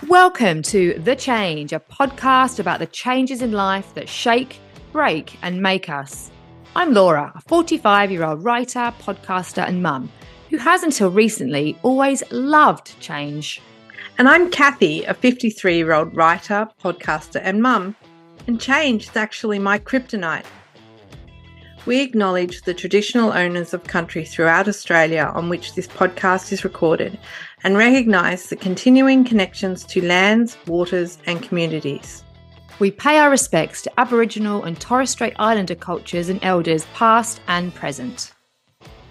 Welcome to The Change, a podcast about the changes in life that shake, break, and make us. I'm Laura, a 45-year-old writer, podcaster, and mum who has until recently always loved change. And I'm Cathy, a 53-year-old writer, podcaster, and mum, and change is actually my kryptonite. We acknowledge the traditional owners of country throughout Australia on which this podcast is recorded and recognise the continuing connections to lands, waters and communities. We pay our respects to Aboriginal and Torres Strait Islander cultures and elders past and present.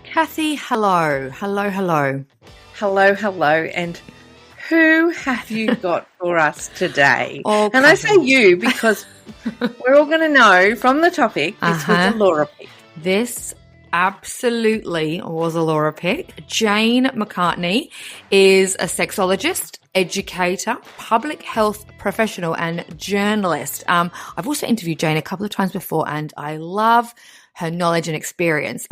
Cathy, hello. Hello. And who have you got for us today? Oh, and I say you because we're all going to know from the topic this was a Laura pick. This absolutely was a Laura pick. Jayne McCartney is a sexologist, educator, public health professional, and journalist. I've also interviewed Jayne a couple of times before, and I love her knowledge and experience.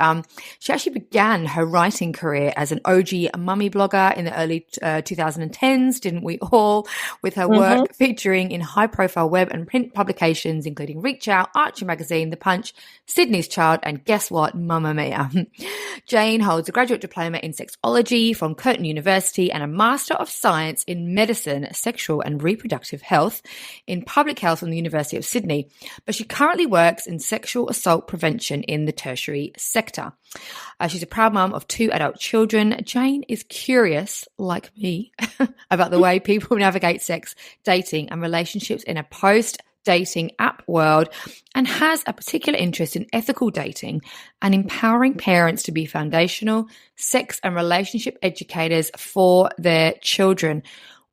She actually began her writing career as an OG mummy blogger in the early 2010s, didn't we all, with her work featuring in high-profile web and print publications, including Reach Out, Archie Magazine, The Punch, Sydney's Child, and guess what? Mamma Mia. Jayne holds a graduate diploma in sexology from Curtin University and a Master of Science in Medicine, Sexual and Reproductive Health in Public Health from the University of Sydney. But she currently works in sexual assault prevention in the tertiary sector. She's a proud mum of 2 adult children. Jayne is curious, like me, about the way people navigate sex, dating, and relationships in a post-dating app world, and has a particular interest in ethical dating and empowering parents to be foundational sex and relationship educators for their children.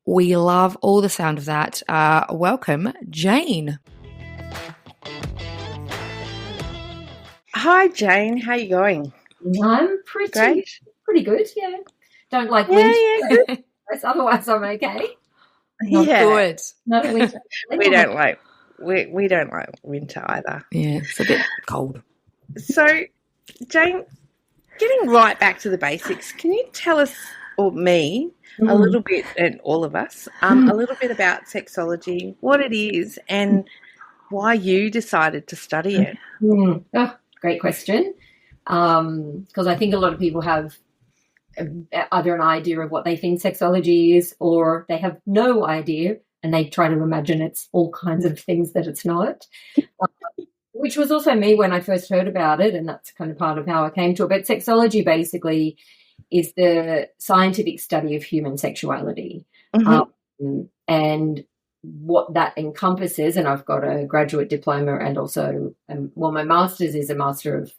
We love all the sound of that. Welcome, Jayne. Hi, Jayne. How are you going? I'm pretty good, yeah. Don't like winter. Yeah. Otherwise, I'm okay. Not good. Not winter. we don't like winter either. Yeah, it's a bit cold. So, Jayne, getting right back to the basics, can you tell us, or me, a little bit, and all of us, a little bit about sexology, what it is, and why you decided to study it? Oh, great question. Because I think a lot of people have either an idea of what they think sexology is, or they have no idea and they try to imagine it's all kinds of things that it's not, which was also me when I first heard about it, and that's kind of part of how I came to it. But sexology basically is the scientific study of human sexuality. And what that encompasses, and I've got a graduate diploma and also, my master's is a Master of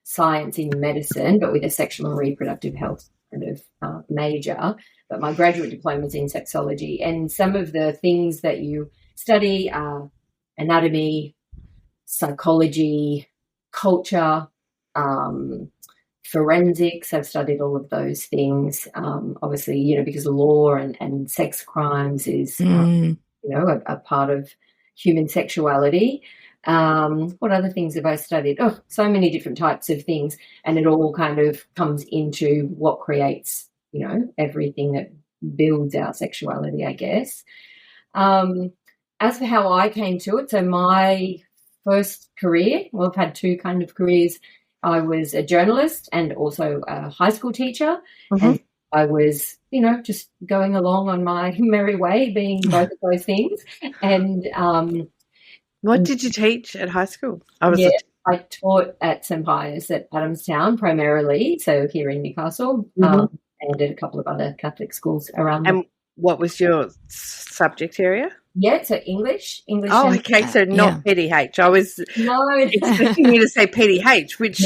Science in Medicine, but with a sexual and reproductive health kind of major. But my graduate diploma is in sexology, and some of the things that you study are anatomy, psychology, culture, forensics. I've studied all of those things. Obviously, because law and sex crimes is, a part of human sexuality. What other things have I studied? Oh, so many different types of things. And it all kind of comes into what creates, everything that builds our sexuality, I guess. As for how I came to it, so my first career, I've had 2 kind of careers. I was a journalist and also a high school teacher. And I was, just going along on my merry way, being both of those things. And what did you teach at high school? I taught at St. Pius at Adamstown primarily, so here in Newcastle, and at a couple of other Catholic schools around. And what was your subject area? Yeah, so English. Oh, okay, so not PDH. I was expecting you to say PDH, which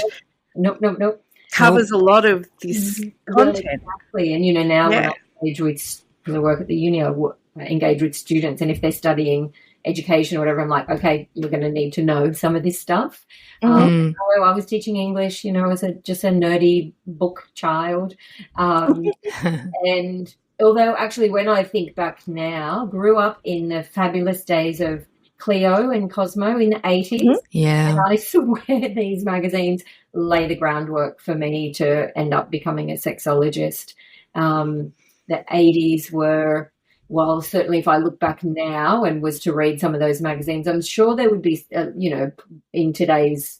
nope. covers a lot of this content. Exactly, and now when I engage with, because I work at the uni, I engage with students, and if they're studying education or whatever, I'm like, okay, you're going to need to know some of this stuff. I was teaching English, as just a nerdy book child. And although actually when I think back now, grew up in the fabulous days of Cleo and Cosmo in the 80s. Yeah. And I swear these magazines lay the groundwork for me to end up becoming a sexologist. The 80s were while certainly if I look back now and was to read some of those magazines, I'm sure there would be, in today's,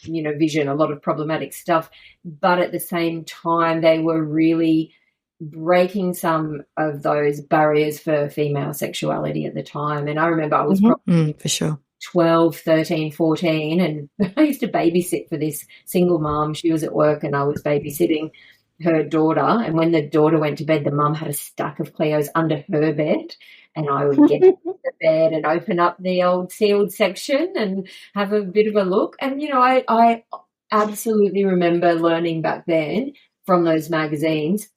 vision, a lot of problematic stuff. But at the same time, they were really breaking some of those barriers for female sexuality at the time. And I remember I was probably for sure 12, 13, 14, and I used to babysit for this single mom. She was at work and I was babysitting her daughter, and when the daughter went to bed, the mum had a stack of Cleos under her bed, and I would get into the bed and open up the old sealed section and have a bit of a look. And, I absolutely remember learning back then from those magazines,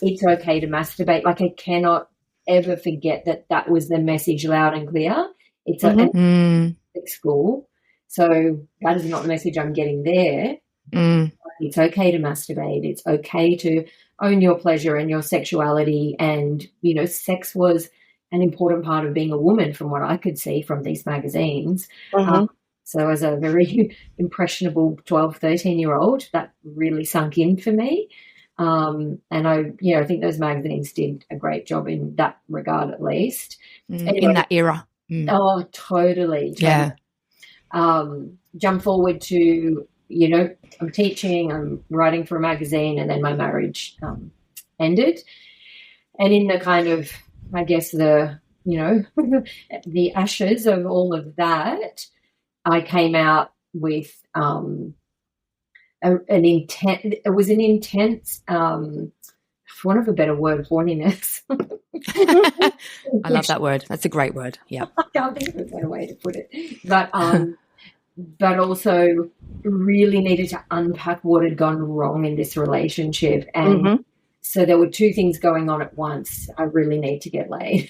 it's okay to masturbate. Like, I cannot ever forget that was the message loud and clear. It's at school. So that is not the message I'm getting there. It's okay to masturbate. It's okay to own your pleasure and your sexuality. And, sex was an important part of being a woman from what I could see from these magazines. So as a very impressionable 12, 13-year-old, that really sunk in for me. And I think those magazines did a great job in that regard, at least. Anyway, in that era. Oh, totally. Yeah. Jump forward to, I'm teaching, I'm writing for a magazine, and then my marriage ended. And in the kind of, I guess, the ashes of all of that, I came out with an intense, for want of a better word, horniness. I love that word. That's a great word. Yeah. I can't think of a better way to put it. But also really needed to unpack what had gone wrong in this relationship. And so there were two things going on at once. I really need to get laid.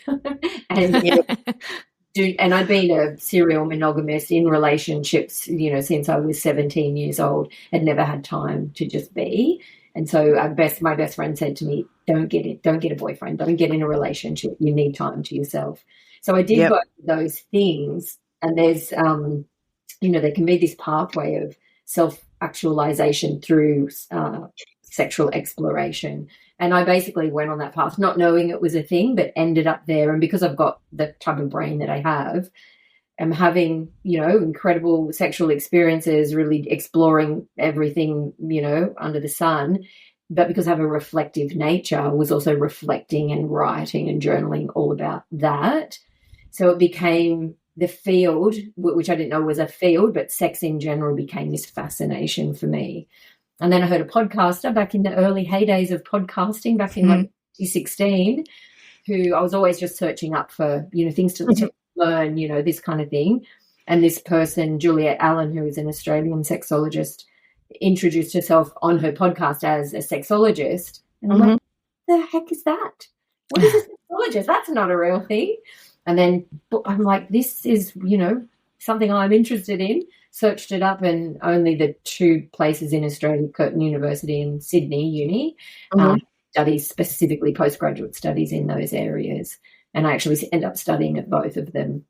And I'd been a serial monogamist in relationships, since I was 17 years old. I'd never had time to just be. And so my best friend said to me, don't get a boyfriend, don't get in a relationship. You need time to yourself. So I did both of those things. And there's, there can be this pathway of self-actualization through sexual exploration. And I basically went on that path, not knowing it was a thing, but ended up there. And because I've got the type of brain that I have, I'm having, incredible sexual experiences, really exploring everything, under the sun. But because I have a reflective nature, I was also reflecting and writing and journaling all about that. So it became the field, which I didn't know was a field, but sex in general became this fascination for me. And then I heard a podcaster back in the early heydays of podcasting back in 2016, who I was always just searching up for, things to learn, this kind of thing. And this person, Juliet Allen, who is an Australian sexologist, introduced herself on her podcast as a sexologist. And I'm like, what the heck is that? What is a sexologist? That's not a real thing. And then I'm like, this is, something I'm interested in. Searched it up, and only the two places in Australia, Curtin University and Sydney Uni, studies specifically postgraduate studies in those areas. And I actually ended up studying at both of them.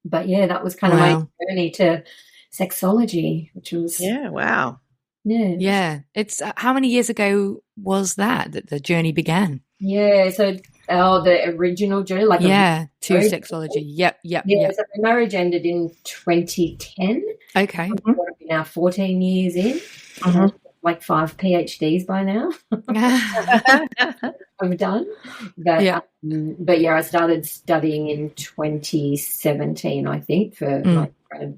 But, yeah, that was kind of my journey to sexology, which was... Yeah, wow. Yeah. Yeah. It's how many years ago was that the journey began? Yeah, so the original journey, to sexology. Yep. Yeah, so my marriage ended in 2010. Okay. I'm now 14 years in. Like 5 PhDs by now. I'm done. But I started studying in 2017, I think, for my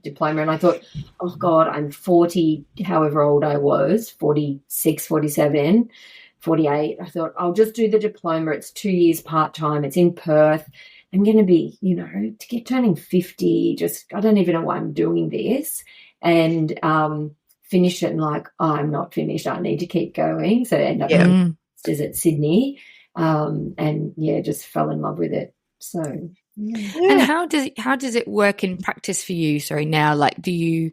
diploma. And I thought, oh, God, I'm 40, however old I was, 46, 47, 48. I thought, I'll just do the diploma. It's 2 years part-time. It's in Perth. I'm going to be, turning 50. I don't even know why I'm doing this. And finish it and I'm not finished. I need to keep going. So I end up at Sydney and just fell in love with it. So And how does it work in practice for you? Sorry, now, do you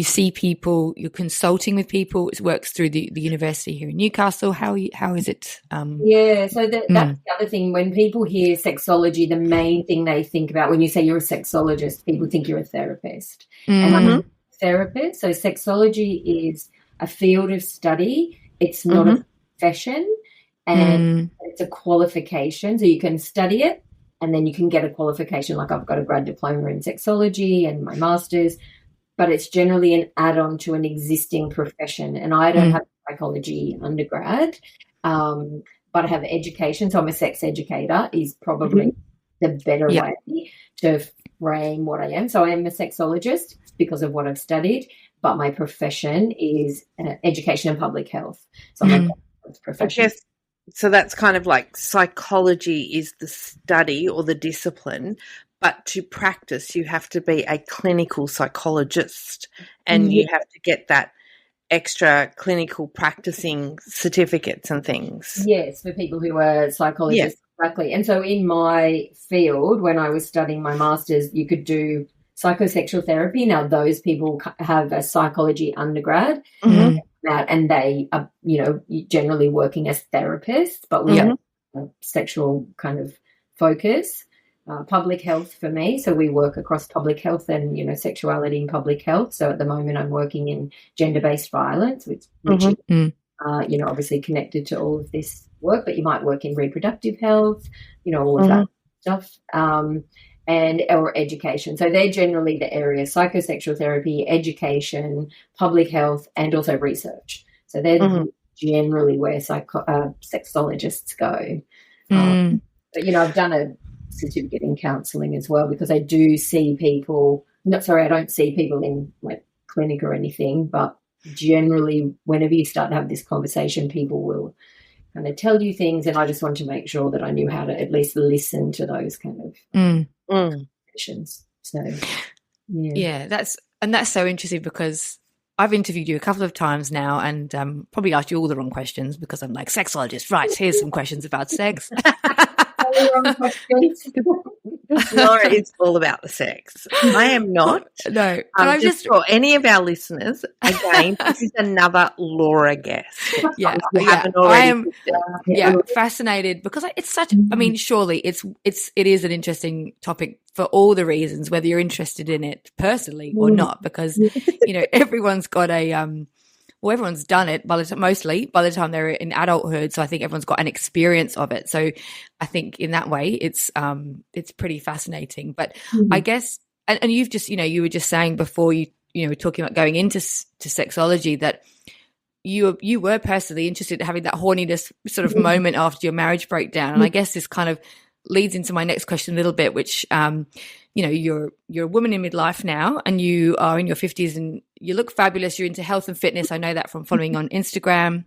see people, you're consulting with people, it works through the university here in Newcastle. How is it? So that's the other thing. When people hear sexology, the main thing they think about when you say you're a sexologist, people think you're a therapist. And I'm a therapist. So sexology is a field of study. It's not a profession, and it's a qualification. So you can study it and then you can get a qualification. Like I've got a grad diploma in sexology and my master's, but it's generally an add-on to an existing profession. And I don't have a psychology undergrad, but I have education. So I'm a sex educator is probably the better way to frame what I am. So I am a sexologist because of what I've studied, but my profession is education and public health. So I'm a profession. So that's kind of like psychology is the study or the discipline, but to practice you have to be a clinical psychologist and you have to get that extra clinical practicing certificates and things. Yes, for people who are psychologists. Exactly. And so in my field, when I was studying my master's, you could do psychosexual therapy. Now, those people have a psychology undergrad. And they are, generally working as therapists, but we have a sexual kind of focus. Public health for me, so we work across public health and, sexuality and public health. So at the moment I'm working in gender-based violence, which is, obviously connected to all of this work, but you might work in reproductive health, all of that stuff. Or education. So they're generally the areas: psychosexual therapy, education, public health, and also research. So they're generally where sexologists go. But, I've done a certificate in counselling as well because I do see people, I don't see people in like clinic or anything, but generally whenever you start to have this conversation, people will kind of tell you things, and I just want to make sure that I knew how to at least listen to those kind of questions. So, that's so interesting because I've interviewed you a couple of times now and probably asked you all the wrong questions because I'm like, sexologist, right, here's some questions about sex. Laura is all about the sex. I am not. No. Just for any of our listeners, again, this is another Laura guest. I am fascinated because it's such, surely it is an interesting topic for all the reasons, whether you're interested in it personally or not, because, everyone's got everyone's done it mostly by the time they're in adulthood. So I think everyone's got an experience of it. So I think in that way, it's pretty fascinating. But I guess, and you've just, you were just saying before you were talking about going into sexology that you were personally interested in having that horniness sort of moment after your marriage breakdown. And I guess this kind of leads into my next question a little bit, which, you're a woman in midlife now and you are in your 50s and you look fabulous. You're into health and fitness. I know that from following on Instagram.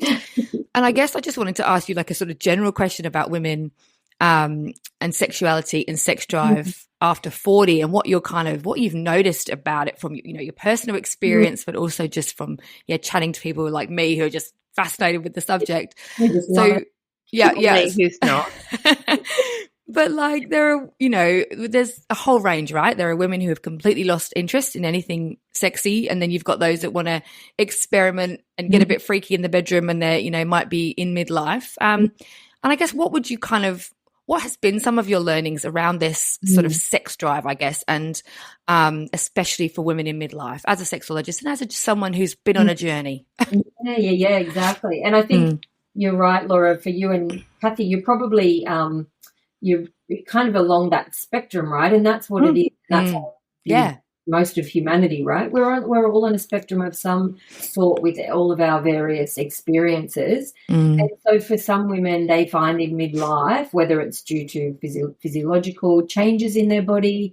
And I guess I just wanted to ask you like a sort of general question about women and sexuality and sex drive after 40 and what you've noticed about it from, your personal experience, but also just from, chatting to people like me who are just fascinated with the subject. So, who's not? But like there's a whole range, right? There are women who have completely lost interest in anything sexy, and then you've got those that want to experiment and get a bit freaky in the bedroom, and they might be in midlife. And I guess what has been some of your learnings around this sort of sex drive, I guess, and especially for women in midlife as a sexologist and as someone who's been on a journey? Yeah, exactly. And I think you're right, Laura. For you and Kathy, you're probably you're kind of along that spectrum, right? And that's what it is. That's most of humanity, right? We're all on a spectrum of some sort with all of our various experiences. And so for some women, they find in midlife, whether it's due to physiological changes in their body,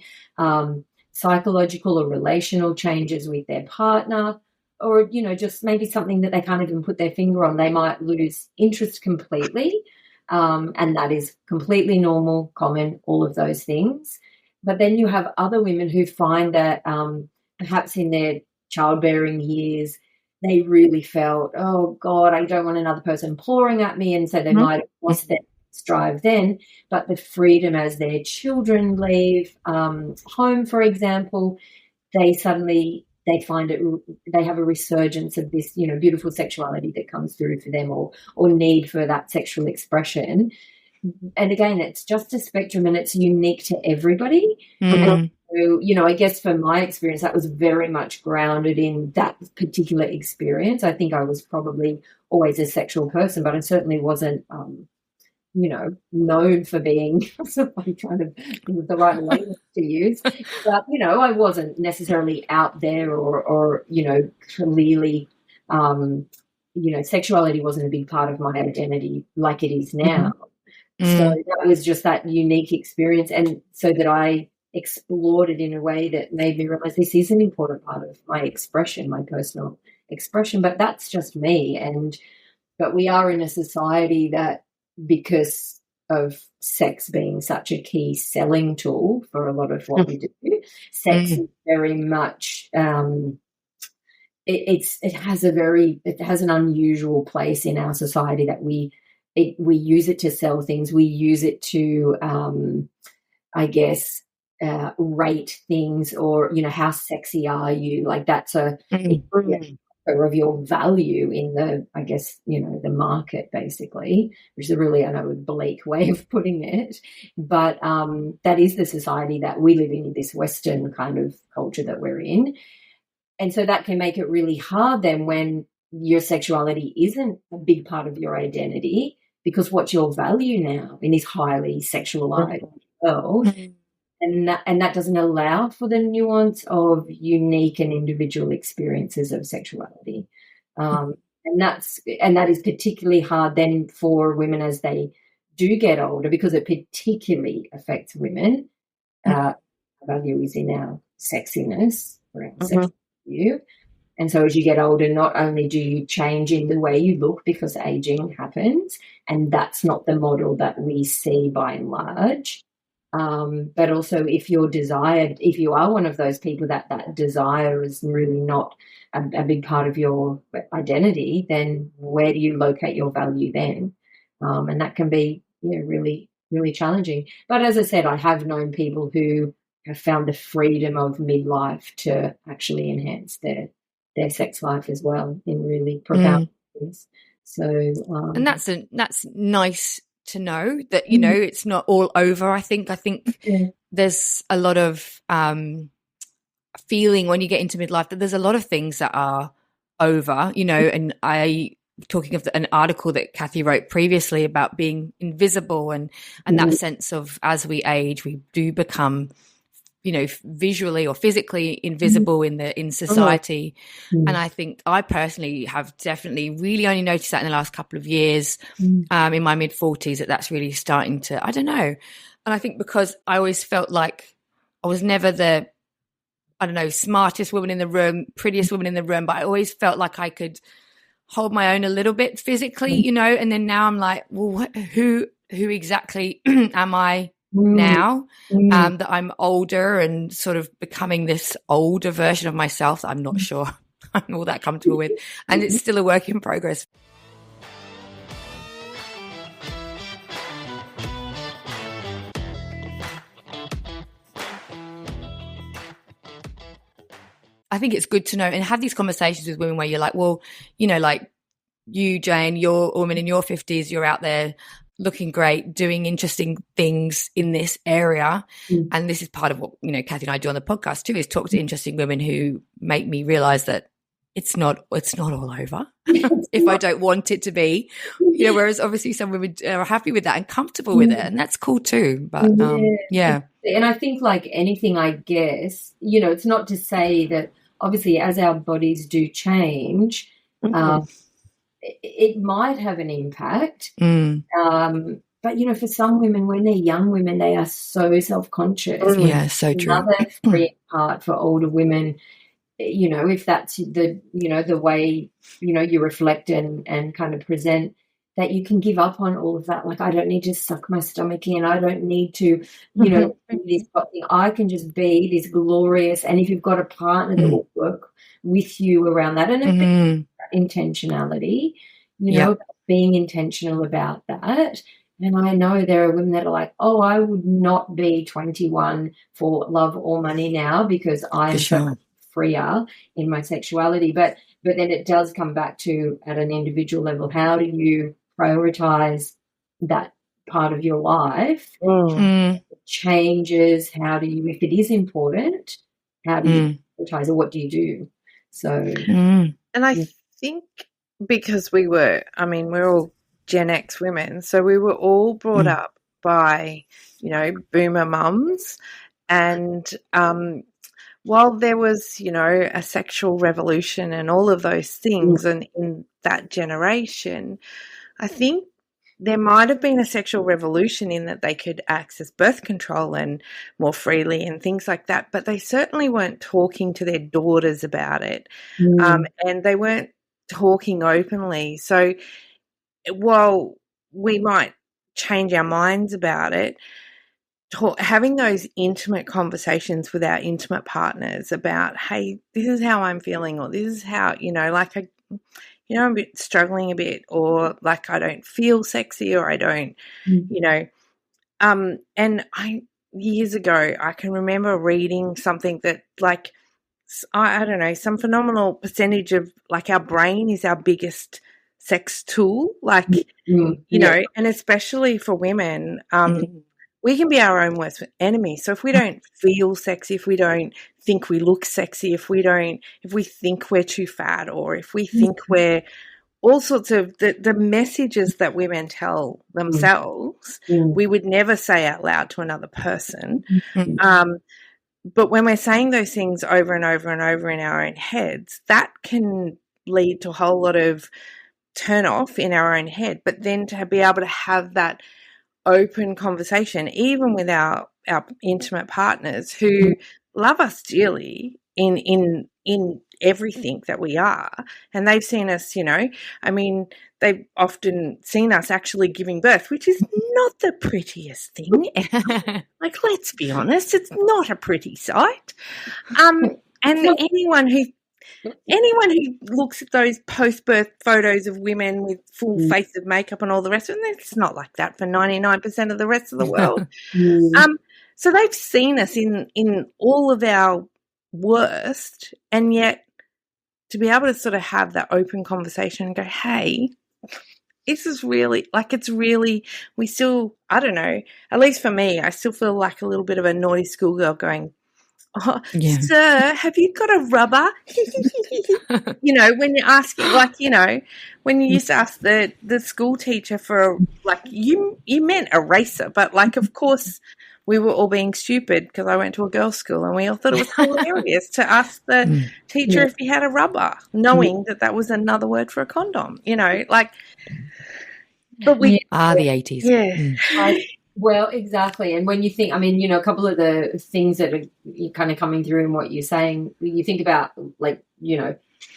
psychological or relational changes with their partner, or, just maybe something that they can't even put their finger on, they might lose interest completely. And that is completely normal, common, all of those things. But then you have other women who find that perhaps in their childbearing years, they really felt, oh, God, I don't want another person pouring at me. And so they might have lost their drive then. But the freedom as their children leave home, for example, they find it, they have a resurgence of this, beautiful sexuality that comes through for them or need for that sexual expression. And again, it's just a spectrum and it's unique to everybody. And so, I guess for my experience, that was very much grounded in that particular experience. I think I was probably always a sexual person, but I certainly wasn't, known for being, I'm trying to think of the right language to use, but, I wasn't necessarily out there or clearly, sexuality wasn't a big part of my identity like it is now. So that was just that unique experience. And so that I explored it in a way that made me realize this is an important part of my expression, my personal expression, but that's just me. But we are in a society that, because of sex being such a key selling tool for a lot of what we do, sex is very much it has an unusual place in our society that we use it to sell things. We use it to rate things, or how sexy are you? Like that's a of your value in the market, basically, which is a really, I know, bleak way of putting it, but that is the society that we live in, this Western kind of culture that we're in. And so that can make it really hard then when your sexuality isn't a big part of your identity, because what's your value now in this highly sexualized world? And that doesn't allow for the nuance of unique and individual experiences of sexuality. And that is particularly hard then for women as they do get older, because it particularly affects women. Value is in our sexiness, around sexual value. And so as you get older, not only do you change in the way you look because aging happens, and that's not the model that we see by and large, but also if you are one of those people that desire is really not a big part of your identity, then where do you locate your value then? And that can be really, really challenging. But as I said, I have known people who have found the freedom of midlife to actually enhance their sex life as well in really profound ways. So, and that's nice to know that, it's not all over. I think there's a lot of feeling when you get into midlife that there's a lot of things that are over, and talking of an article that Kathy wrote previously about being invisible and that sense of, as we age, we do become visually or physically invisible in society. And I think I personally have definitely really only noticed that in the last couple of years, in my mid-40s, that's really starting to, I don't know. And I think because I always felt like I was never the, I don't know, smartest woman in the room, prettiest woman in the room, but I always felt like I could hold my own a little bit physically, and then now I'm like, well, who exactly am I now, that I'm older and sort of becoming this older version of myself that I'm not sure I'm all that comfortable with, and it's still a work in progress. I think it's good to know and have these conversations with women where you're like, well, like you, Jayne, you're a woman in your 50s, you're out there looking great, doing interesting things in this area. And this is part of what, Kathy and I do on the podcast too, is talk to interesting women who make me realize that it's not all over if I don't want it to be, whereas obviously some women are happy with that and comfortable with it, and that's cool too. But yeah. And I think like anything, I guess, it's not to say that obviously as our bodies do change, it might have an impact. But, for some women, when they're young women, they are so self-conscious. Yeah, so true. Another free part for older women, if that's the way, you reflect and kind of present, that you can give up on all of that. Like, I don't need to suck my stomach in. I don't need to, do this thing. I can just be this glorious. And if you've got a partner that will work with you around that, and a bit intentionality, being intentional about that. And I know there are women that are like, oh, I would not be 21 for love or money now because I'm so much freer in my sexuality. But then it does come back to, at an individual level, how do you prioritize that part of your life? Changes. How do you, if it is important, how do you prioritize, or what do you do? So, and I think because we're all Gen X women. So we were all brought up by, boomer mums. And while there was, a sexual revolution and all of those things and in that generation, I think there might have been a sexual revolution in that they could access birth control and more freely and things like that, but they certainly weren't talking to their daughters about it, and they weren't talking openly. So while we might change our minds about it, having those intimate conversations with our intimate partners about, hey, this is how I'm feeling, or this is how, I'm a bit struggling a bit, or like I don't feel sexy, or I don't, and years ago, I can remember reading something that like, I don't know, some phenomenal percentage of like our brain is our biggest sex tool, like, and especially for women, we can be our own worst enemy. So if we don't feel sexy, if we don't think we look sexy, if we think we're too fat, or if we think we're all sorts of the messages that women tell themselves, we would never say out loud to another person. But when we're saying those things over and over and over in our own heads, that can lead to a whole lot of turn off in our own head. But then to be able to have that open conversation, even with our intimate partners who love us dearly in everything that we are, and they've seen us, they've often seen us actually giving birth, which is not the prettiest thing ever. Like, let's be honest, it's not a pretty sight. And anyone who looks at those post-birth photos of women with full face of makeup and all the rest of it, it's not like that for 99% of the rest of the world. So they've seen us in all of our worst, and yet to be able to sort of have that open conversation and go, hey, this is really, like, it's really, we still, I don't know, at least for me, I still feel like a little bit of a naughty schoolgirl going, oh, sir, have you got a rubber? When you're asking, like, when you used to ask the school teacher for, like, you meant eraser, but, like, of course, we were all being stupid because I went to a girls' school and we all thought it was hilarious to ask the teacher if he had a rubber, knowing that was another word for a condom, like. But we are the 80s. Yeah. Well, exactly. And when you think, a couple of the things that are kind of coming through in what you're saying, you think about, like,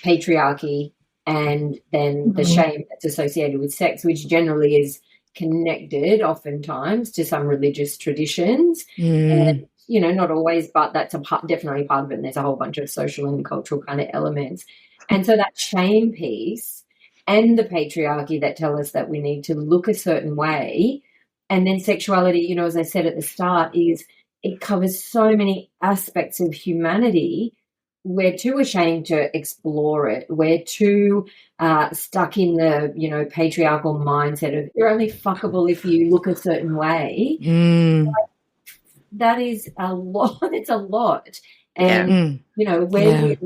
patriarchy and then the shame that's associated with sex, which generally is connected oftentimes to some religious traditions. And, not always, but that's definitely part of it. And there's a whole bunch of social and cultural kind of elements. And so that shame piece and the patriarchy that tell us that we need to look a certain way. And then sexuality, as I said at the start, it covers so many aspects of humanity. We're too ashamed to explore it. We're too stuck in the, patriarchal mindset of you're only fuckable if you look a certain way. That is a lot. It's a lot. And, where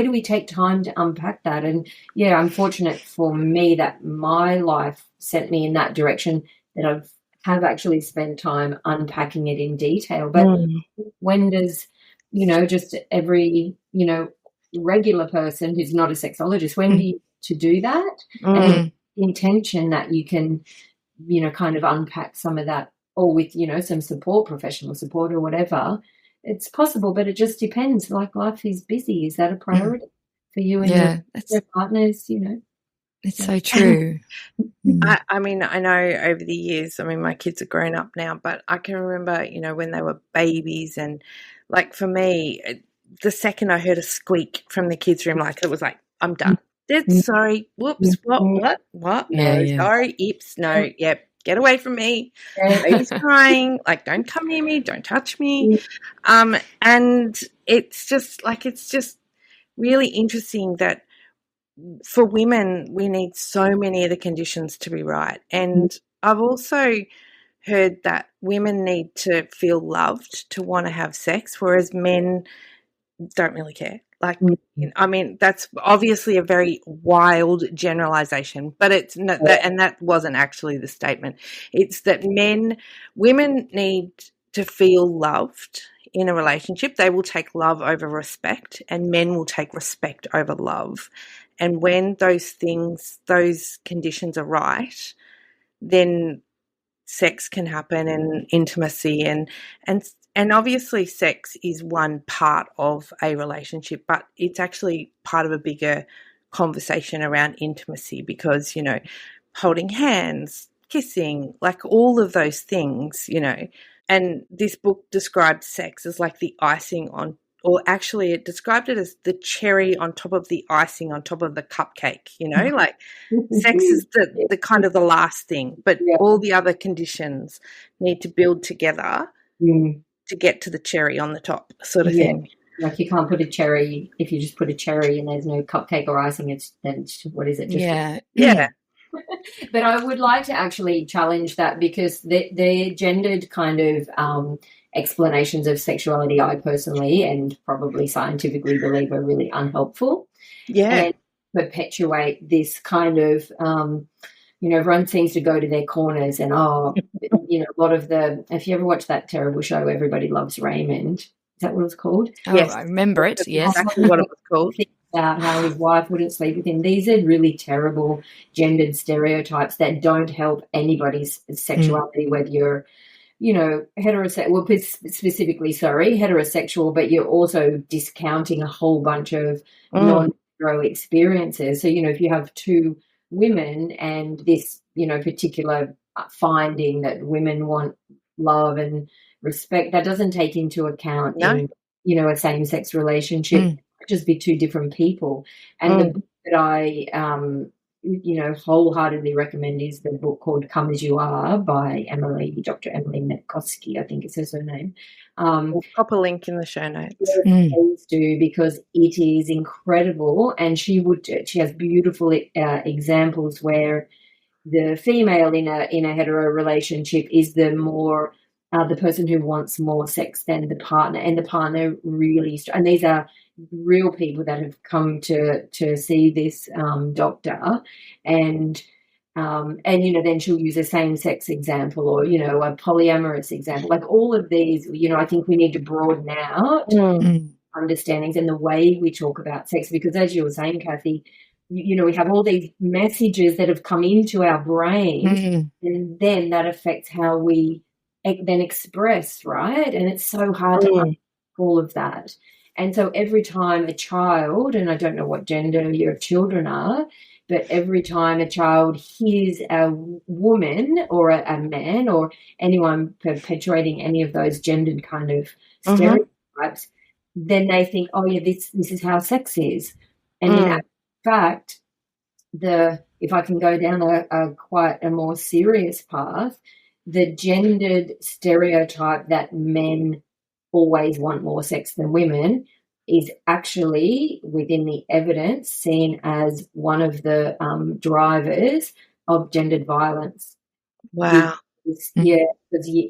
do we take time to unpack that? And, I'm fortunate for me that my life sent me in that direction, that have actually spent time unpacking it in detail. But when does, just every, regular person who's not a sexologist, when do you to do that? And the intention that you can, kind of unpack some of that, or with, some support, professional support or whatever, it's possible, but it just depends. Like, life is busy. Is that a priority for you and your partners, It's so true. I know over the years, my kids are grown up now, but I can remember, when they were babies, and like for me, the second I heard a squeak from the kids' room, like it was like, I'm done. Dead sorry. Whoops. What? No, sorry. Oops. No. Yep. Get away from me. Baby's crying. Like, don't come near me. Don't touch me. And it's just really interesting that for women, we need so many of the conditions to be right. And I've also heard that women need to feel loved to want to have sex, whereas men don't really care. Like, I mean, that's obviously a very wild generalization, but it's not that, and that wasn't actually the statement. It's that women need to feel loved in a relationship. They will take love over respect, and men will take respect over love. And when those conditions are right, then sex can happen, and intimacy, and obviously sex is one part of a relationship, but it's actually part of a bigger conversation around intimacy, because, holding hands, kissing, like all of those things, and this book describes sex as like the icing on, or actually it described it as the cherry on top of the icing on top of the cupcake, like sex is the kind of the last thing, but all the other conditions need to build together to get to the cherry on the top sort of thing. Like you can't put a cherry, if you just put a cherry and there's no cupcake or icing, it's what is it? Yeah. But I would like to actually challenge that, because the gendered kind of explanations of sexuality, I personally and probably scientifically believe are really unhelpful. Yeah. And perpetuate this kind of, everyone seems to go to their corners and, a lot of if you ever watch that terrible show, Everybody Loves Raymond, is that what it's called? Oh, yes. I remember it, yes. Exactly what it was called. About how his wife wouldn't sleep with him. These are really terrible gendered stereotypes that don't help anybody's sexuality, whether you're, heterosexual, but you're also discounting a whole bunch of non-hetero experiences. So, if you have two women and this, particular finding that women want love and respect, that doesn't take into account in, a same-sex relationship. Just be two different people. And the book that I wholeheartedly recommend is the book called Come As You Are by Dr. Emily McCartney, I think it says her name. We'll pop a link in the show notes. Please do, because it is incredible, and she has beautiful examples where the female in a hetero relationship is the more the person who wants more sex than the partner, and the partner really, and these are real people that have come to see this doctor, and then she'll use a same-sex example, or a polyamorous example. Like all of these, I think we need to broaden out understandings and the way we talk about sex, because as you were saying, Kathy, we have all these messages that have come into our brain, and then that affects how we then express, right? And it's so hard to unpick all of that. And so every time a child, and I don't know what gender your children are, but every time a child hears a woman or a man or anyone perpetuating any of those gendered kind of stereotypes, then they think, oh, yeah, this is how sex is. And in fact, if I can go down a quite a more serious path, the gendered stereotype that men always want more sex than women is actually, within the evidence, seen as one of the drivers of gendered violence. Wow. Because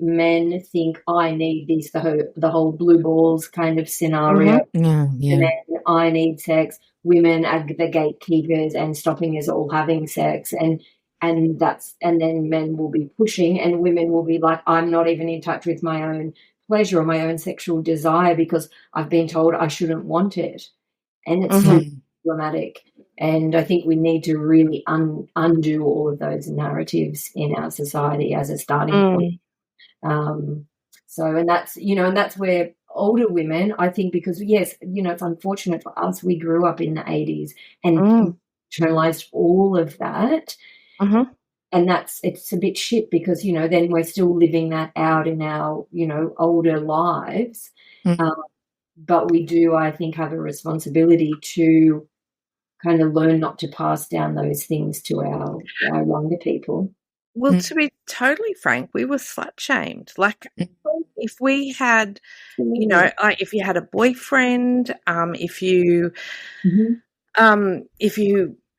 men think, I need this, the whole blue balls kind of scenario. And then I need sex. Women are the gatekeepers and stopping us all having sex. And then men will be pushing, and women will be like, I'm not even in touch with my own pleasure or my own sexual desire because I've been told I shouldn't want it. And it's so problematic. And I think we need to really undo all of those narratives in our society as a starting point. And that's where older women, I think, because yes, it's unfortunate for us, we grew up in the 80s and internalized all of that. And it's a bit shit, because, then we're still living that out in our, older lives. But we do, I think, have a responsibility to kind of learn not to pass down those things to our younger people. Well, to be totally frank, we were slut shamed. Like if we had, like if you had a boyfriend, if you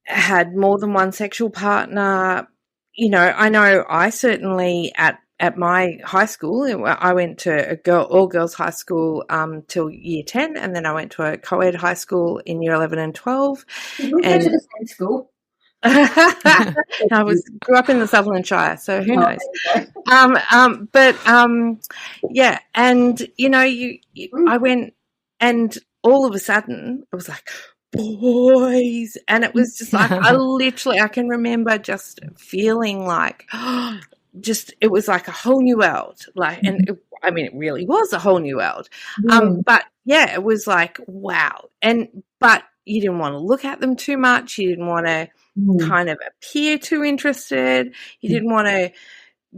had more than one sexual partner, I know I certainly at at my high school, I went to a all girls high school till year 10, and then I went to a co-ed high school in year 11 and 12. We go to the same school. I grew up in the Sutherland Shire, so who knows? Yeah, and I went, and all of a sudden it was like boys, and it was just like I can remember just feeling like it was like a whole new world, and it really was a whole new world. But yeah, it was like wow, but you didn't want to look at them too much. You didn't want to kind of appear too interested. You didn't want to,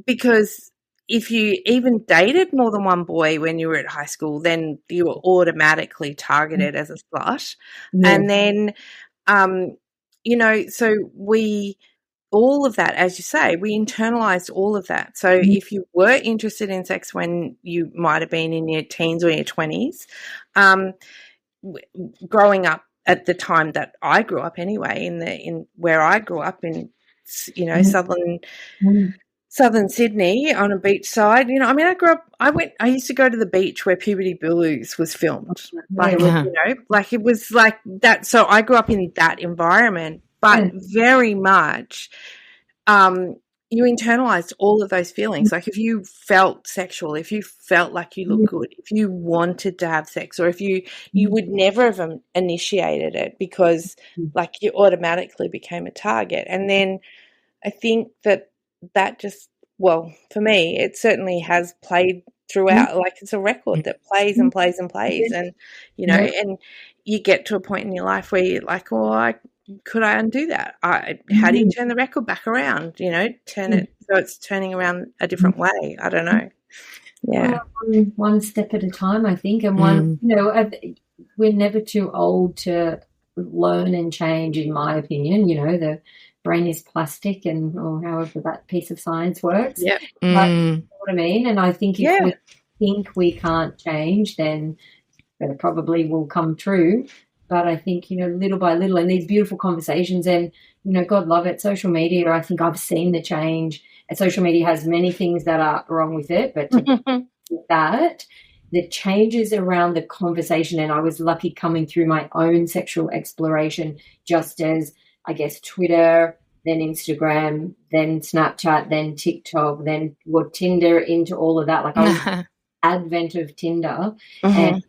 because if you even dated more than one boy when you were at high school, then you were automatically targeted as a slut. And then, so all of that, as you say, we internalized all of that. So if you were interested in sex when you might have been in your teens or your 20s, growing up at the time that I grew up anyway, in where I grew up in, southern Sydney on a beach side, I used to go to the beach where Puberty Blues was filmed. It was like that. So I grew up in that environment, but very much, you internalized all of those feelings. Like if you felt sexual, if you felt like you looked good, if you wanted to have sex, or if you would never have initiated it because like you automatically became a target. And then I think that just, well, for me, it certainly has played throughout. Like it's a record that plays and plays and plays. And, and you get to a point in your life where you're like, well, could I undo that? How do you turn the record back around? Turn it so it's turning around a different way. I don't know. Yeah. One step at a time, I think. And one, we're never too old to learn and change, in my opinion. The brain is plastic, or however that piece of science works. Yeah. But you know what I mean? And I think if we think we can't change, then that probably will come true. But I think, little by little, and these beautiful conversations, and, God love it, social media, I think I've seen the change. And social media has many things that are wrong with it, but that, the changes around the conversation, and I was lucky coming through my own sexual exploration, just as, I guess, Twitter, then Instagram, then Snapchat, then TikTok, then Tinder, into all of that. Like I was advent of Tinder, and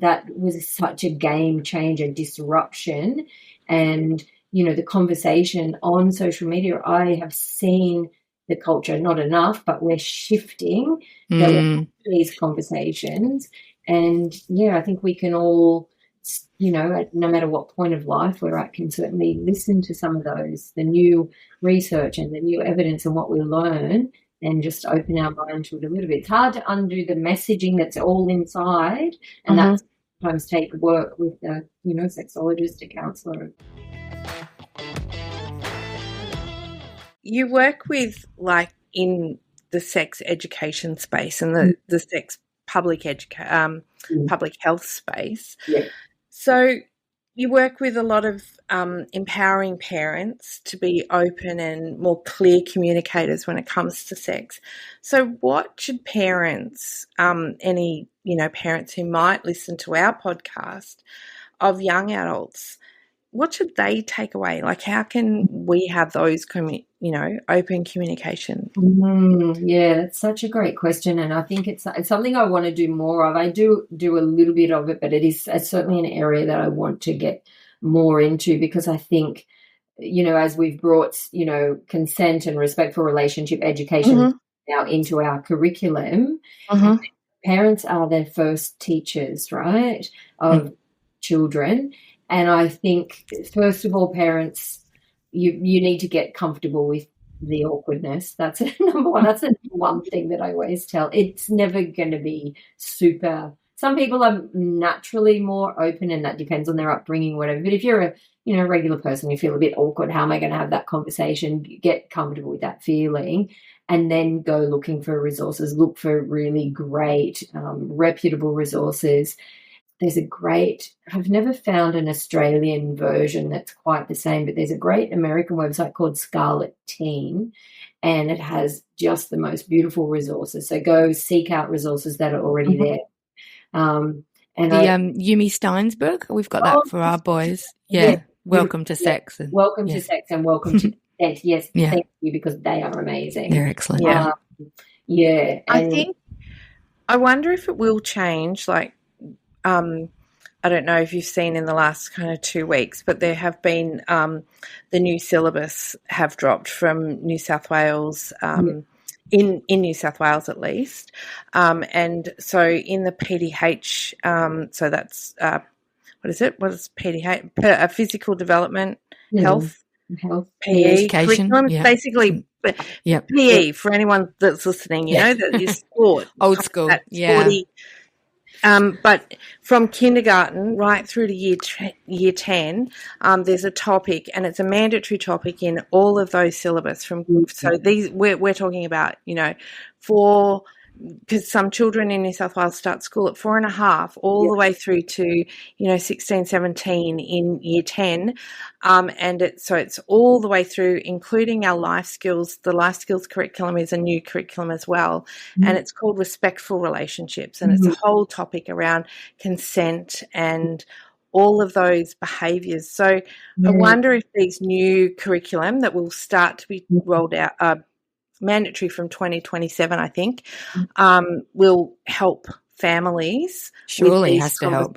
that was such a game changer, disruption. And, the conversation on social media, I have seen the culture, not enough, but we're shifting these conversations. And, I think we can all, no matter what point of life we're at, can certainly listen to some of those, the new research and the new evidence and what we learn, and just open our mind to it a little bit. It's hard to undo the messaging that's all inside, and that sometimes take work with a, sexologist, a counsellor. You work with, like, in the sex education space and the sex public health space. Yeah. So you work with a lot of empowering parents to be open and more clear communicators when it comes to sex. So what should parents, any parents who might listen to our podcast of young adults, what should they take away? Like, how can we have those, open communication? Yeah, that's such a great question, and I think it's something I want to do more of. I do a little bit of it, but it's certainly an area that I want to get more into, because I think, as we've brought, consent and respect for relationship education now into our curriculum, parents are their first teachers, right, of children. And I think, first of all, parents, you need to get comfortable with the awkwardness. That's number one. That's the one thing that I always tell. It's never going to be super. Some people are naturally more open, and that depends on their upbringing, whatever. But if you're a regular person, you feel a bit awkward, how am I going to have that conversation? Get comfortable with that feeling, and then go looking for resources. Look for really great, reputable resources. there's a great, I've never found an Australian version that's quite the same, but there's a great American website called Scarlet Teen, and it has just the most beautiful resources. So go seek out resources that are already there. And Yumi Stein's book, we've got that for our boys. Yeah. Welcome to Sex. And, welcome to Sex and Welcome to Consent. Yes, thank you, because they are amazing. They're excellent. I wonder if it will change, like, I don't know if you've seen in the last kind of 2 weeks, but there have been the new syllabus have dropped from New South Wales, in New South Wales at least. And so in the PDH, so that's, what is it? What is PDH? Physical development, health, PE, education. Basically, PE for anyone that's listening, you know, that is sport. Old school, sporty. But from kindergarten right through to year 10, there's a topic, and it's a mandatory topic in all of those syllabus. So these we're talking about, you know, because some children in New South Wales start school at 4.5, all the way through to, you know, 16, 17 in year 10. And it's all the way through, including our life skills. The life skills curriculum is a new curriculum as well. And it's called Respectful Relationships. And it's a whole topic around consent and all of those behaviours. So I wonder if these new curriculum that will start to be rolled out, mandatory from 2027, I think, will help families. Surely has to help.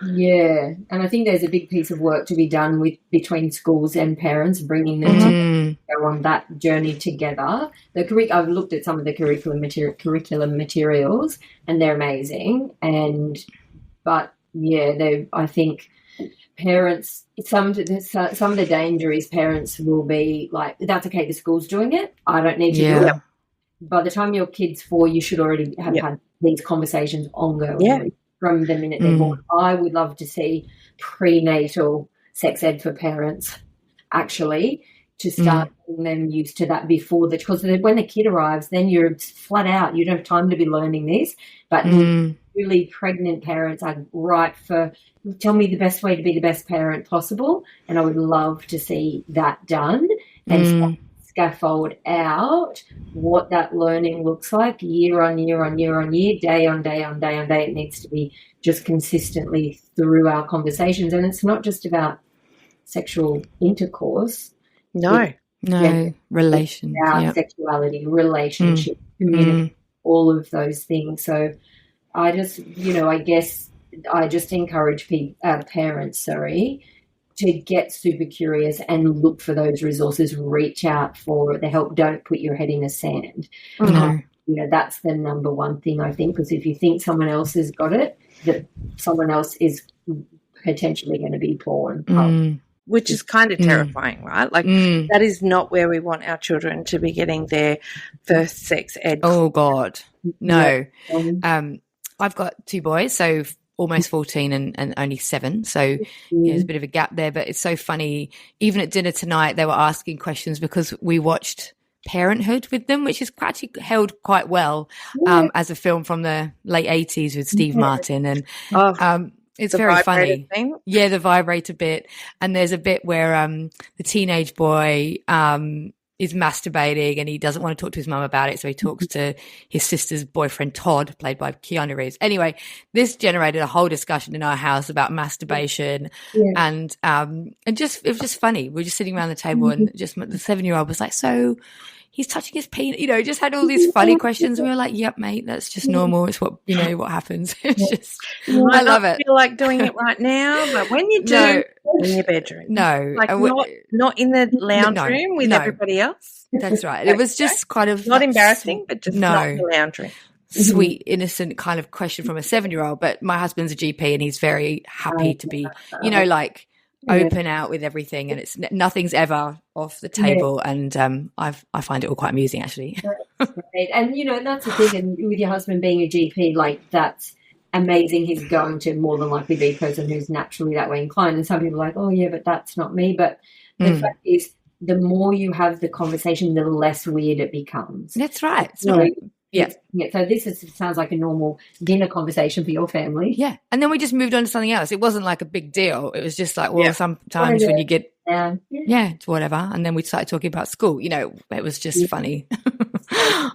Yeah, and I think there's a big piece of work to be done between schools and parents, bringing them to go on that journey together. I've looked at some of the curriculum materials, and they're amazing. But I think parents, some of the danger is parents will be like, that's okay, the school's doing it, I don't need to do it. By the time your kid's 4, you should already have had these conversations ongoing from the minute they're born. I would love to see prenatal sex ed for parents, actually, to start getting them used to that before because when the kid arrives, then you're flat out, you don't have time to be learning this. But really pregnant parents are right for, tell me the best way to be the best parent possible, and I would love to see that done and scaffold out what that learning looks like year on year on year on year, day on day on day on day. It needs to be just consistently through our conversations, and it's not just about sexual intercourse. Relations, sexuality, relationship, community, all of those things. So I just, I just encourage parents, to get super curious and look for those resources, reach out for the help. Don't put your head in the sand. That's the number one thing, I think, because if you think someone else has got it, that someone else is potentially going to be born. Which is kind of terrifying, right? Like that is not where we want our children to be getting their first sex ed. Oh, God. No. I've got 2 boys, so almost 14 and only 7. So there's a bit of a gap there. But it's so funny. Even at dinner tonight, they were asking questions because we watched Parenthood with them, which is actually held quite well as a film from the late 80s with Steve Martin. And it's very funny. Thing? Yeah, the vibrator bit. And there's a bit where the teenage boy is masturbating and he doesn't want to talk to his mum about it, so he talks to his sister's boyfriend Todd, played by Keanu Reeves. Anyway, this generated a whole discussion in our house about masturbation, and it was just funny. We were just sitting around the table, and just the 7-year-old was like, "So he's touching his penis," just had all these funny questions. And we were like, "Yep, mate, that's just normal. It's what what happens." It's just, I love it. Feel like doing it right now, but when you do, in your bedroom, not in the lounge room with everybody else. That's right. It was just kind of not embarrassing, but just not in the lounge room. Sweet, innocent kind of question from a 7-year-old. But my husband's a GP, and he's very happy to be, open out with everything, and it's nothing's ever off the table. And I find it all quite amusing, actually. That's great. And that's the thing. And with your husband being a GP, that's amazing. He's going to more than likely be a person who's naturally that way inclined. And some people are like, oh yeah, but that's not me. But the fact is, the more you have the conversation, the less weird it becomes. That's right. It's not Yeah. So sounds like a normal dinner conversation for your family. Yeah. And then we just moved on to something else. It wasn't like a big deal. It was just like, well, sometimes when you get, it's whatever. And then we started talking about school. You know, it was just funny.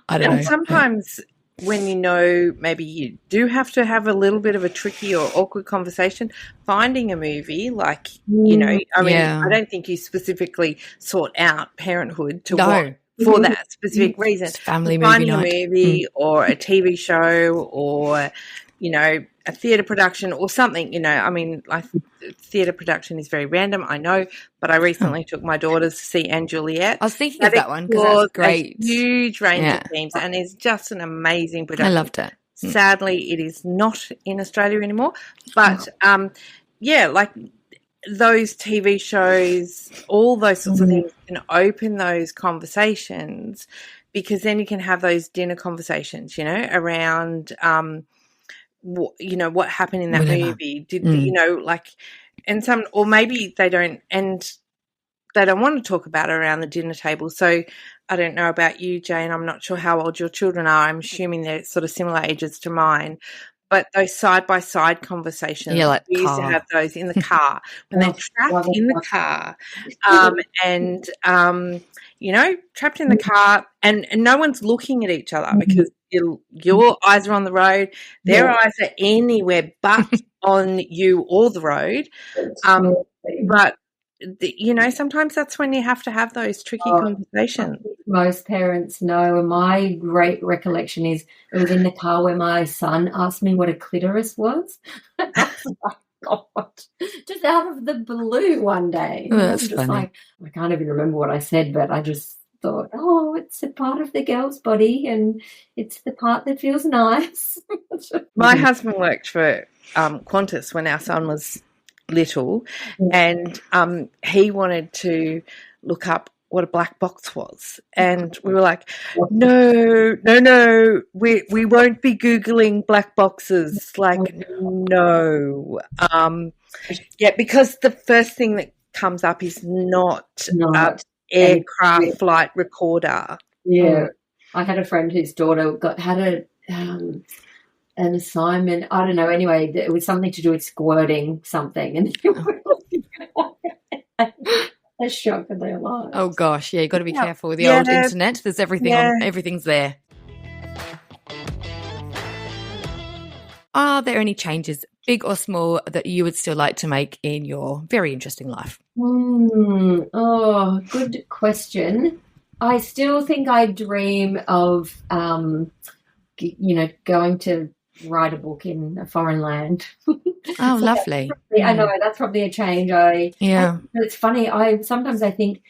I don't know. And sometimes when you know maybe you do have to have a little bit of a tricky or awkward conversation, finding a movie like, you know, I mean, I don't think you specifically sought out Parenthood to watch for that specific reason. It's family finding movie a movie or a TV show or, you know, a theatre production or something, you know, I mean, like theatre production is very random, I know, but I recently took my daughters to see Anne Juliet. I was thinking of that one because that's great. A huge range of themes and it's just an amazing production. I loved it. Sadly, it is not in Australia anymore, but like those TV shows, all those sorts of things can open those conversations because then you can have those dinner conversations, you know, around you know, what happened in that movie. Did you know, like, and some, or maybe they don't, and they don't want to talk about it around the dinner table. So I don't know about you, Jane. I'm not sure how old your children are. I'm assuming they're sort of similar ages to mine. But those side-by-side conversations, like we used to have those in the car when they're trapped in the car you know, trapped in the car and no one's looking at each other because your eyes are on the road, their eyes are anywhere but on you or the road. But, you know, sometimes that's when you have to have those tricky conversations. Most parents know, and my great recollection is it was in the car where my son asked me what a clitoris was. God, just out of the blue one day. Oh, that's just funny. Like, I can't even remember what I said, but I just thought, oh, it's a part of the girl's body and it's the part that feels nice. My husband worked for Qantas when our son was little and he wanted to look up what a black box was and we were like, no, we won't be Googling black boxes, like no. Because the first thing that comes up is not aircraft flight recorder. I had a friend whose daughter had an assignment, I don't know, anyway, it was something to do with squirting something and a shock of their lives. Oh gosh, you've got to be careful with the old internet. There's everything on, everything's there. Are there any changes, big or small, that you would still like to make in your very interesting life? Oh, good question. I still think I dream of, you know, going to write a book in a foreign land. Oh, lovely. I know, that's probably a change. It's funny. Sometimes I think,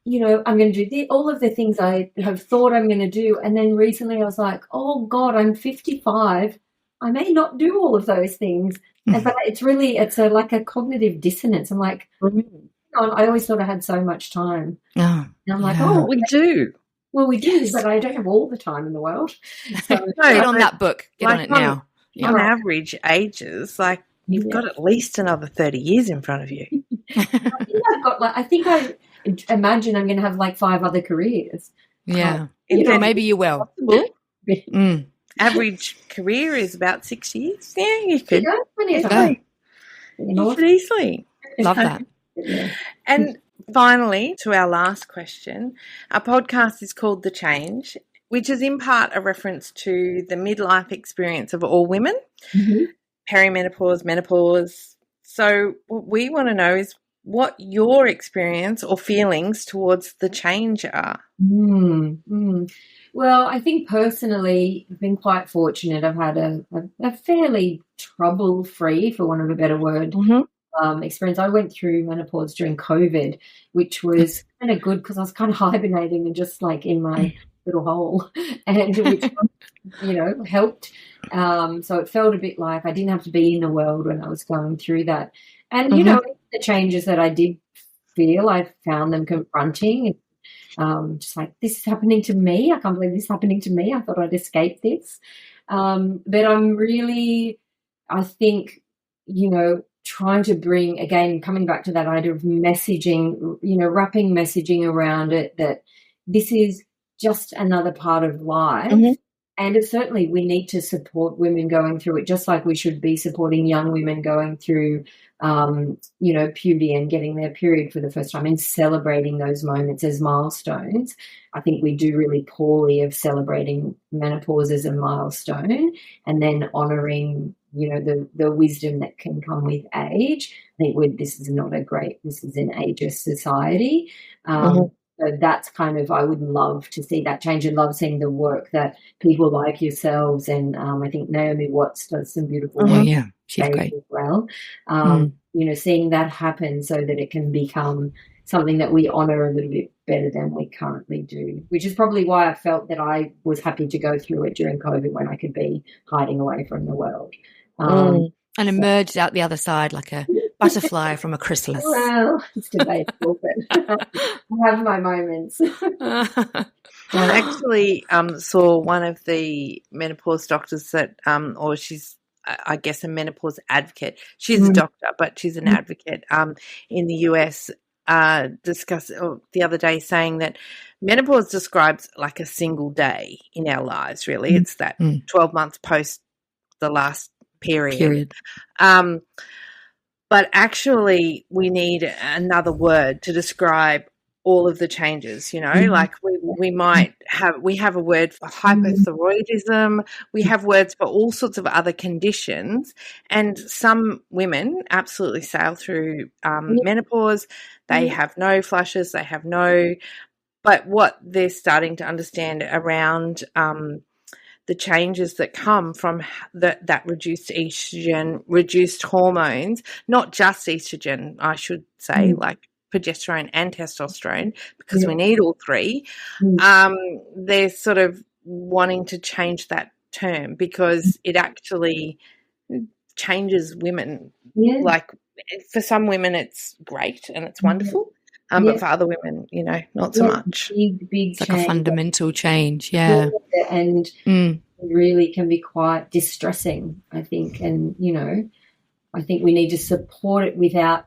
you know, I'm going to do all of the things I have thought I'm going to do. And then recently I was like, oh, God, I'm 55. I may not do all of those things. But it's like a cognitive dissonance. I'm like, I always thought I had so much time. And I'm like, we do. Well, we do, but I don't have all the time in the world. So, get on that book. Get on it now. On average ages, like you've got at least another 30 years in front of you. I think I imagine I'm going to have like 5 other careers. Yeah. Maybe you will. Average career is about 6 years. Yeah, you could. You could easily. Love that. And finally, to our last question, our podcast is called The Change, which is in part a reference to the midlife experience of all women, perimenopause, menopause. So what we want to know is what your experience or feelings towards the change are. Well, I think personally I've been quite fortunate. I've had a fairly trouble-free, for want of a better word, experience. I went through menopause during COVID, which was kind of good because I was kind of hibernating and just like in my little hole, and which, you know, helped. So it felt a bit like I didn't have to be in the world when I was going through that. And, you know, the changes that I did feel, I found them confronting. Just like, this is happening to me. I can't believe this is happening to me. I thought I'd escape this. But I'm really, I think, you know, trying to bring, again, coming back to that idea of messaging, you know, wrapping messaging around it, that this is just another part of life. And certainly we need to support women going through it, just like we should be supporting young women going through, puberty and getting their period for the first time and celebrating those moments as milestones. I think we do really poorly of celebrating menopause as a milestone and then honouring, the wisdom that can come with age. I think this is an ageist society. So that's kind of, I would love to see that change and love seeing the work that people like yourselves and I think Naomi Watts does some beautiful work. Yeah, she's great as well. Seeing that happen so that it can become something that we honour a little bit better than we currently do, which is probably why I felt that I was happy to go through it during COVID when I could be hiding away from the world. And emerged out the other side like a butterfly from a chrysalis. Well, it's debatable, but I have my moments. I actually saw one of the menopause doctors that, or she's, I guess, a menopause advocate. She's a doctor, but she's an advocate in the US, discuss the other day saying that menopause describes like a single day in our lives, really. It's that 12 months post the last period. But actually we need another word to describe all of the changes, like we have a word for hypothyroidism, we have words for all sorts of other conditions, and some women absolutely sail through menopause. They have no flushes, but what they're starting to understand around the changes that come from that reduced estrogen, reduced hormones, not just estrogen, I should say, like progesterone and testosterone, because we need all three. They're sort of wanting to change that term because it actually changes women. Like for some women it's great and it's wonderful. But for other women, not so much. Big it's like a fundamental change, and really can be quite distressing, I think. And, I think we need to support it without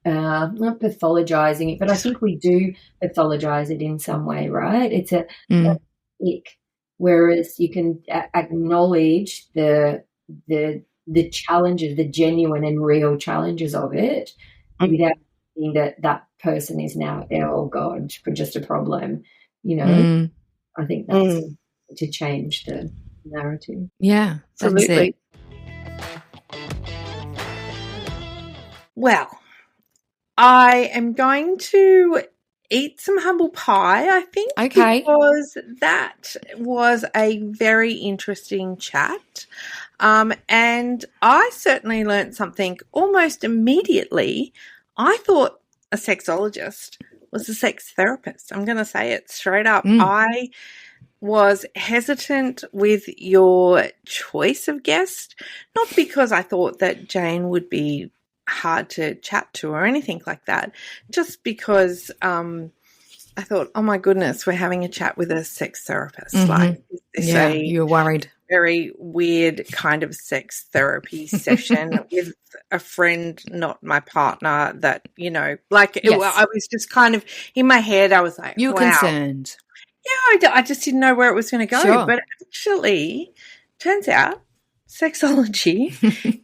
not pathologizing it, but I think we do pathologize it in some way, right? It's a ick, whereas you can acknowledge the challenges, the genuine and real challenges of it without thinking that person is now, oh God, for just a problem, I think that's to change the narrative. Yeah, absolutely. Well, I am going to eat some humble pie, I think. Okay. Because that was a very interesting chat. And I certainly learned something almost immediately. I thought a sexologist was a sex therapist. I'm going to say it straight up. I was hesitant with your choice of guest, not because I thought that Jayne would be hard to chat to or anything like that, just because I thought, oh my goodness, we're having a chat with a sex therapist. Like, you're worried. Very weird kind of sex therapy session with a friend, not my partner, that, I was just kind of in my head, I was like, you were concerned. Yeah, I just didn't know where it was going to go. Sure. But actually, turns out sexology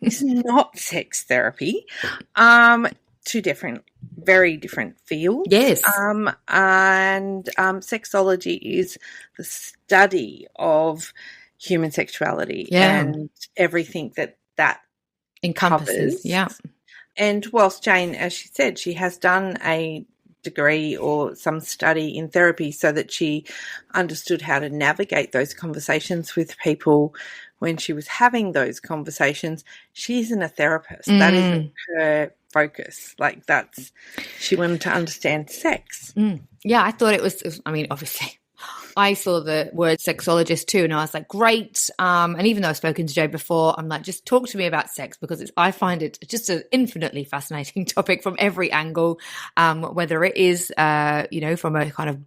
is not sex therapy. Two very different fields. Yes. And sexology is the study of human sexuality and everything that encompasses. Covers. Yeah. And whilst Jayne, as she said, she has done a degree or some study in therapy so that she understood how to navigate those conversations with people when she was having those conversations. She isn't a therapist. That isn't her focus. Like, she wanted to understand sex. Yeah, I thought it was, obviously I saw the word sexologist too, and I was like, great. And even though I've spoken to Joe before, I'm like, just talk to me about sex, because I find it just an infinitely fascinating topic from every angle, whether it is, from a kind of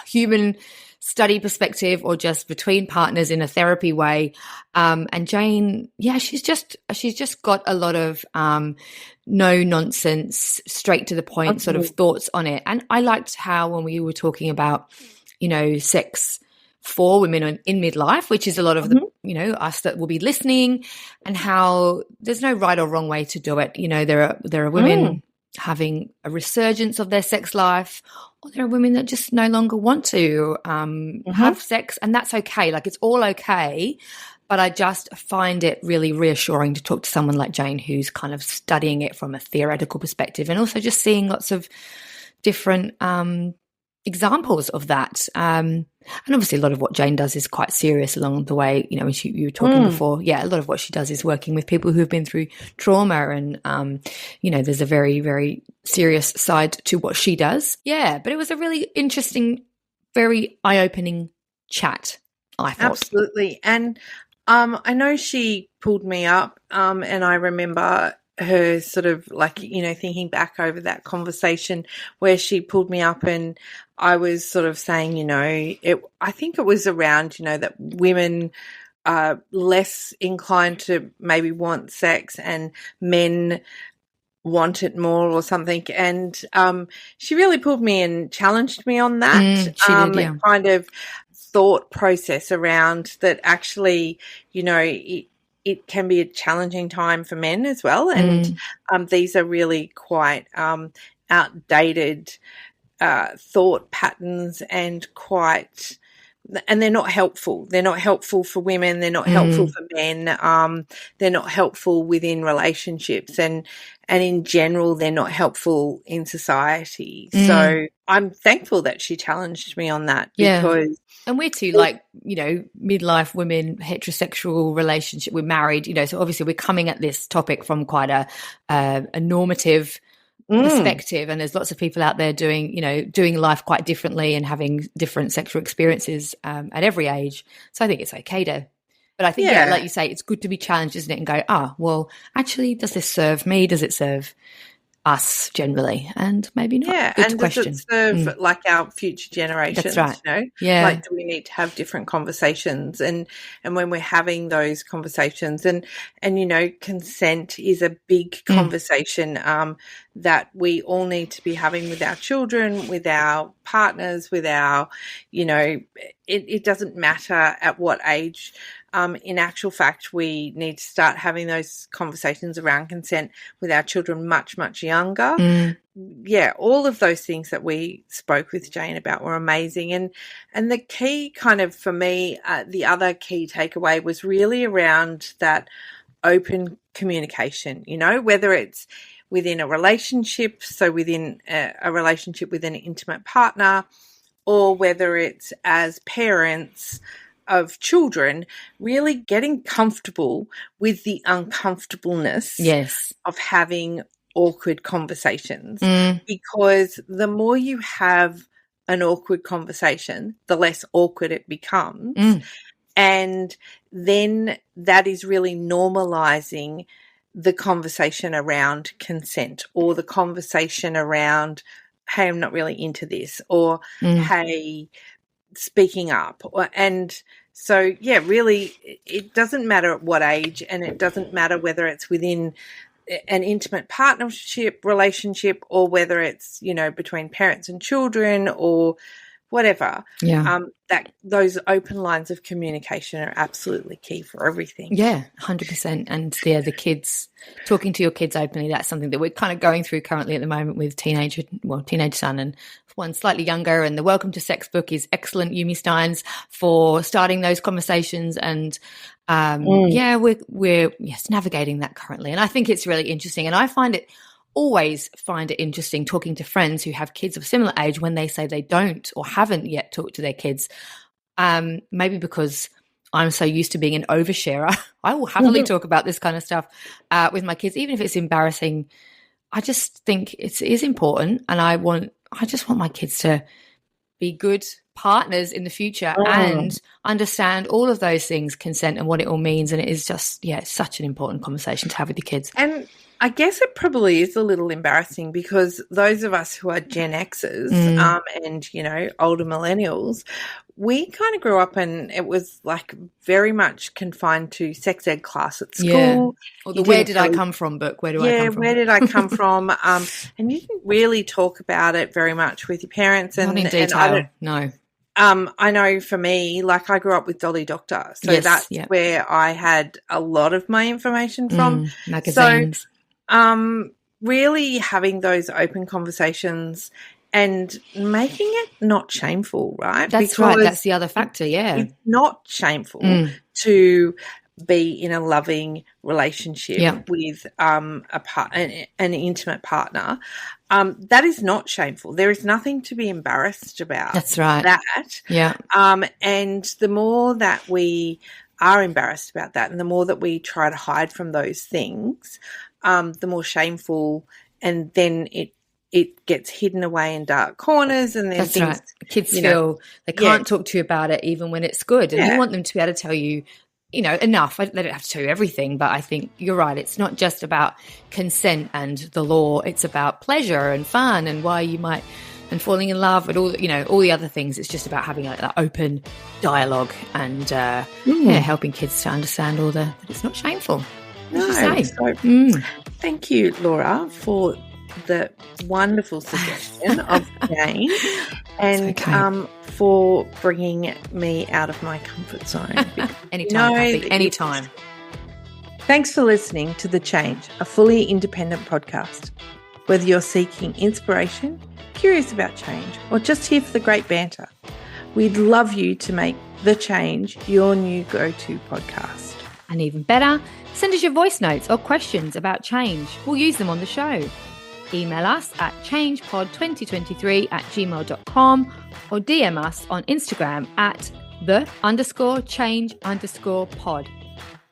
human study perspective or just between partners in a therapy way. And Jayne, she's just got a lot of no nonsense, straight to the point sort of thoughts on it. And I liked how when we were talking about, sex for women in midlife, which is a lot of the, us that will be listening, and how there's no right or wrong way to do it. There are women having a resurgence of their sex life, or there are women that just no longer want to have sex, and that's okay. Like, it's all okay. But I just find it really reassuring to talk to someone like Jayne, who's kind of studying it from a theoretical perspective, and also just seeing lots of different examples of that. And obviously a lot of what Jayne does is quite serious along the way. When you were talking before, a lot of what she does is working with people who've been through trauma, and, there's a very, very serious side to what she does. Yeah, but it was a really interesting, very eye-opening chat, I thought. Absolutely. And I know she pulled me up, and I remember her sort of like, thinking back over that conversation where she pulled me up, and I was sort of saying, I think it was around, that women are less inclined to maybe want sex and men want it more or something. And she really pulled me and challenged me on that. She did, yeah. Kind of thought process around that actually, it can be a challenging time for men as well. And these are really quite outdated thought patterns, and they're not helpful. They're not helpful for women. They're not helpful for men. They're not helpful within relationships, and in general, they're not helpful in society. So I'm thankful that she challenged me on that, because and we're two, midlife women, heterosexual relationship, we're married, so obviously we're coming at this topic from quite a normative perspective, and there's lots of people out there doing life quite differently and having different sexual experiences at every age. So I think it's okay to, but I think, like you say, it's good to be challenged, isn't it? And go, well, actually, does this serve me? Does it serve us generally? And maybe not. Yeah, good and question. Does it serve like our future generations? That's right. Yeah. Like, do we need to have different conversations? And when we're having those conversations, and consent is a big conversation that we all need to be having with our children, with our partners, with our, it doesn't matter at what age. In actual fact, we need to start having those conversations around consent with our children much, much younger. Yeah, all of those things that we spoke with Jayne about were amazing. And the key kind of, for me, the other key takeaway was really around that open communication, whether it's within a relationship, so within a relationship with an intimate partner, or whether it's as parents of children, really getting comfortable with the uncomfortableness of having awkward conversations, because the more you have an awkward conversation, the less awkward it becomes. And then that is really normalizing the conversation around consent, or the conversation around, hey, I'm not really into this, or hey, speaking up. And so, really, it doesn't matter at what age, and it doesn't matter whether it's within an intimate partnership relationship, or whether it's, between parents and children, or whatever. That those open lines of communication are absolutely key for everything. 100%. And the kids, talking to your kids openly, that's something that we're kind of going through currently at the moment with teenage son, and one slightly younger. And the Welcome to Sex book is excellent, Yumi Stein's, for starting those conversations. And we're navigating that currently. And I think it's really interesting. And I always find it interesting talking to friends who have kids of similar age when they say they don't or haven't yet talked to their kids. Maybe because I'm so used to being an oversharer. I will happily talk about this kind of stuff with my kids, even if it's embarrassing. I just think it is important, and I just want my kids to be good partners in the future and understand all of those things, consent and what it all means. And it is just, it's such an important conversation to have with your kids. And I guess it probably is a little embarrassing, because those of us who are Gen Xers and, older millennials, we kind of grew up and it was like very much confined to sex ed class at school. Yeah. Or the Where Did I Come From book. Where do I come from? Where did I come from? And you didn't really talk about it very much with your parents. Not in detail, no. I know for me, like I grew up with Dolly Doctor, so that's where I had a lot of my information from. Magazines. So, really having those open conversations and making it not shameful, right? That's right. That's the other factor, yeah. It's not shameful to be in a loving relationship with an intimate partner. That is not shameful. There is nothing to be embarrassed about. That's right. That. Yeah. And the more that we are embarrassed about that and the more that we try to hide from those things, the more shameful, and then it gets hidden away in dark corners, and then that's right. Kids feel they can't talk to you about it even when it's good, and you want them to be able to tell you, enough. They don't have to tell you everything, but I think you're right. It's not just about consent and the law. It's about pleasure and fun and why you might, and falling in love and all the other things. It's just about having that open dialogue and helping kids to understand that it's not shameful. Thank you, Laura, for the wonderful suggestion of Jayne, and for bringing me out of my comfort zone. Anytime. Thanks for listening to The Change, a fully independent podcast. Whether you're seeking inspiration, curious about change, or just here for the great banter, we'd love you to make The Change your new go-to podcast. And even better, send us your voice notes or questions about change. We'll use them on the show. Email us at changepod2023@gmail.com or DM us on Instagram at _change_pod.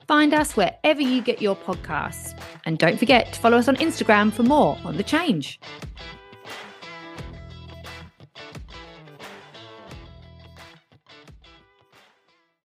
Find us wherever you get your podcasts. And don't forget to follow us on Instagram for more on The Change.